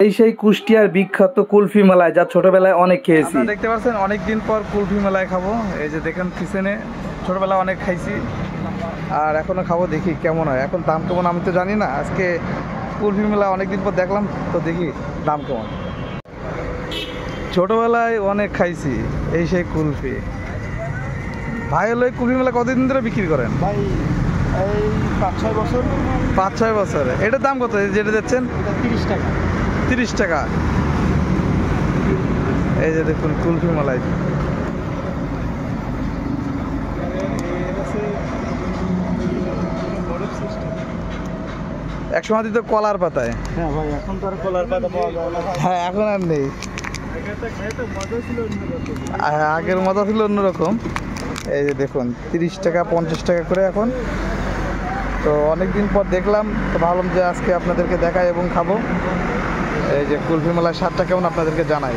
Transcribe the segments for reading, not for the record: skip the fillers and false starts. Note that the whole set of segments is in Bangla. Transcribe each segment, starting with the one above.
এই সেই কুষ্টিয়ার বিখ্যাত কুলফি মেলায়, যা ছোটবেলায় অনেক খেয়েছি। দেখতে পাচ্ছেন অনেকদিন পর কুলফি মেলায় খাবো। এই যে দেখেন পিছনে, ছোটবেলায় অনেক খাইছি আর এখনো খাবো, দেখি কেমন হয়। এখন দাম কেমন আমি তো জানি না, আজকে কুলফি মেলা অনেকদিন পর দেখলাম তো দেখি দাম কেমন। ছোটবেলায় অনেক খাইছি এই সেই কুলফি। ভাই হলো এই কুলফি মেলা কতদিন ধরে বিক্রি করেন? ভাই এই 5-6 বছর। 5-6 বছর। এটার দাম কত যেটা দিচ্ছেন? 30 টাকা। 30 টাকা। এই যে দেখুন কুলফি মালাই। এক সময় দিত কলার পাতায়। হ্যাঁ ভাই, এখন তো আর কলার পাতা পাওয়া যায় না। হ্যাঁ, এখন আর নেই। আগের মজা ছিল অন্যরকম। এই যে দেখুন 30 টাকা 50 টাকা করে এখন। তো অনেকদিন পর দেখলাম, তো ভাবলাম যে আজকে আপনাদেরকে দেখাই এবং খাবো। এই যে কুলফি মেলার স্বাদটা কেমন আপনাদেরকে জানাই।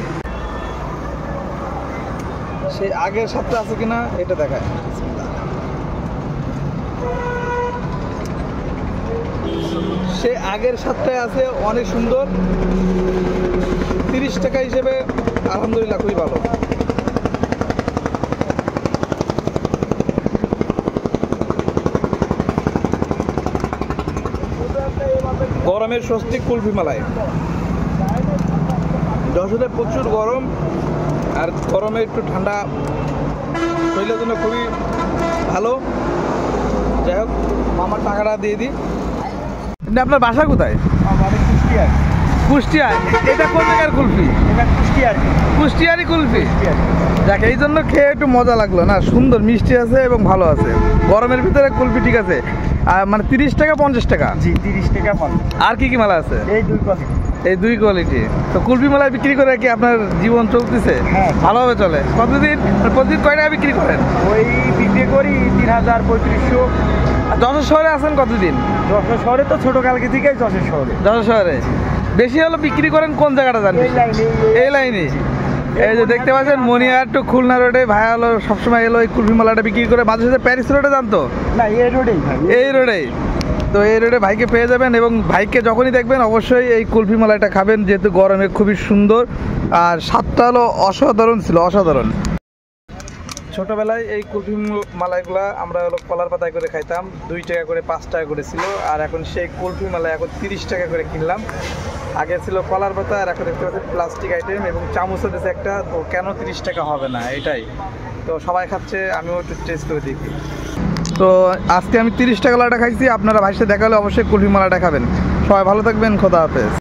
সেই আগের স্বাদটা আছে কিনা এটা দেখায়। সে আগের স্বাদটাই আছে, অনেক সুন্দর। 30 টাকা হিসেবে আলহামদুলিল্লাহ খুবই ভালো। গরমের স্বস্তি কুলফি মেলায়। যশোরে প্রচুর গরম, আর গরমে একটু ঠান্ডা শরীরের জন্য খুবই ভালো। যাই হোক, মামার টাকাটা দিয়ে দিই। আপনার বাসা কোথায়? আমাদের কুষ্টিয়ার। কুষ্টিয়া। এটা কোন জায়গার কুলফি? এটা কুষ্টিয়ার। কুষ্টিয়ারই কুলফি। দেখ, এই জন্য খেয়ে একটু মজা লাগলো না, সুন্দর মিষ্টি আছে এবং ভালো আছে। গরমের ভিতরে কুলফি ঠিক আছে। আর মানে 30 টাকা 50 টাকা? জি, 30 টাকা 50। আর কি কি মেলা আছে? এই দুই কোয়ালিটি। এই দুই কোয়ালিটি। তো কুলফি মেলায় বিক্রি করে কি আপনার জীবন চলতেছে? হ্যাঁ, ভালোভাবে চলে। কতদিন প্রতিদিন কয় টাকা বিক্রি করেন? ওই বিক্রি করি 3000 3500। আর যশোর শহরে আছেন কতদিন? যশোর শহরে তো ছোট কালকে থেকেই যশোর শহরে। যশোর শহরে বেশি হলো বিক্রি করেন কোন জায়গাটা জানেন? এই লাইনে। এই লাইনে। এই যে দেখতে পাচ্ছেন মনিহাট টু খুলনা রোডে ভাই হলো সবসময় এলো এই কুলফি মেলাটা বিক্রি করে। মাঝে সাথে প্যারিস রোডে জানতো না, এই রোডেই ভাই। এই রোডেই। তো এই রোডে ভাইকে পেয়ে যাবেন, এবং ভাইকে যখনই দেখবেন অবশ্যই এই কুলফি মালাইটা খাবেন, যেহেতু গরমে খুবই সুন্দর আর স্বাদটা হলো অসাধারণ ছিল, অসাধারণ। ছোটবেলায় এই কুলফি মালাইগুলা আমরা হলো কলার পাতায় করে খাইতাম। 2 টাকা করে 5 টাকা করে ছিল। আর এখন সেই কুলফি মালাই এখন 30 টাকা করে কিনলাম। আগে ছিল কলার পাতা, আর এখন দেখতে পাচ্ছি প্লাস্টিক আইটেম এবং চামচও দিয়েছে একটা। তো কেন 30 টাকা হবে না এটাই তো সবাই খাচ্ছে, আমিও একটু টেস্ট করে দেখি। তো আজকে আমি 30 টাকা লাটা খাইছি। আপনারা ভাইসে দেখালে অবশ্যই কুলফি মালাটা খাবেন। সবাই ভালো থাকবেন, খোদা হাফেজ।